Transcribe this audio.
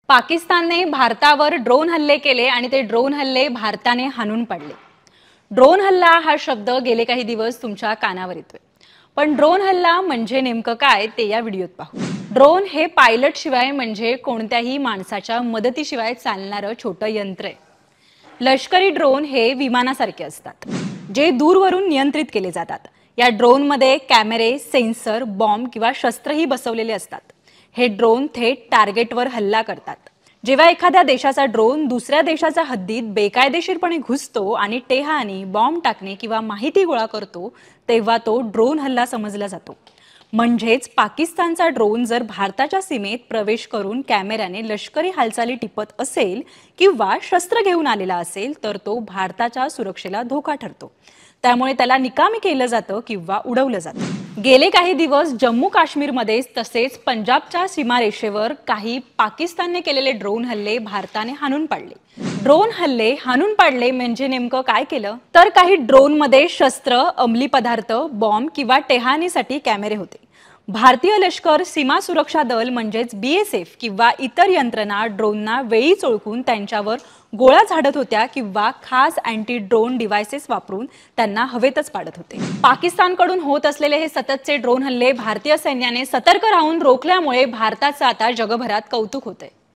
पाकिस्तानने भारतावर ड्रोन हल्ले केले आणि ते ड्रोन हल्ले भारताने हाणून पाडले। ड्रोन हल्ला हा शब्द गेले काही दिवस तुमच्या कानावर येतोय, पण ड्रोन हल्ला म्हणजे नेमकं काय ते या व्हिडिओत पाहू। ड्रोन हे पायलट शिवाय म्हणजे कोणत्याही माणसाच्या मदतीशिवाय चालणारं छोटं यंत्र आहे। लष्करी ड्रोन हे विमानासारखे असतात, जे दूरवरून नियंत्रित केले जातात। या ड्रोनमध्ये कॅमेरे, सेन्सर, बॉम्ब किंवा शस्त्रही बसवलेले असतात। हे ड्रोन थेट टार्गेटवर हल्ला करतात। जेव्हा एखाद्या देशाचा ड्रोन दुसऱ्या देशाच्या हद्दीत बेकायदेशीरपणे घुसतो आणि टेहानी बॉम्ब टाकणे किंवा माहिती गोळा करतो, तेव्हा तो ड्रोन हल्ला समजला जातो। म्हणजेच पाकिस्तानचा ड्रोन जर भारताच्या सीमेत प्रवेश करून कॅमेऱ्याने लष्करी हालचाली टिपत असेल किंवा शस्त्र घेऊन आलेला असेल तर तो भारताच्या सुरक्षेला धोका ठरतो। त्यामुळे त्याला निकामी केलं जातं किंवा उडवलं जातं। गेले काही दिवस जम्मू काश्मीरमध्ये तसेच पंजाबच्या सीमारेषेवर काही पाकिस्तानने केलेले ड्रोन हल्ले भारताने हाणून पाडले। ड्रोन हल्ले हाणून पाडले म्हणजे नेमकं काय केलं तर काही ड्रोनमध्ये शस्त्र, अंमली पदार्थ, बॉम्ब किंवा टेहानीसाठी कॅमेरे होते। भारतीय लष्कर सीमा सुरक्षा दल म्हणजेच BSF किंवा इतर यंत्रणा ड्रोनना वेळीच ओळखून त्यांच्यावर गोळ्या झाडत होत्या किंवा खास अँटी ड्रोन डिव्हाइसेस वापरून त्यांना हवेतच पाडत होते। पाकिस्तानकडून होत असलेले हे सततचे ड्रोन हल्ले भारतीय सैन्याने सतर्क राहून रोखल्यामुळे भारताचं आता जगभरात कौतुक होतंय।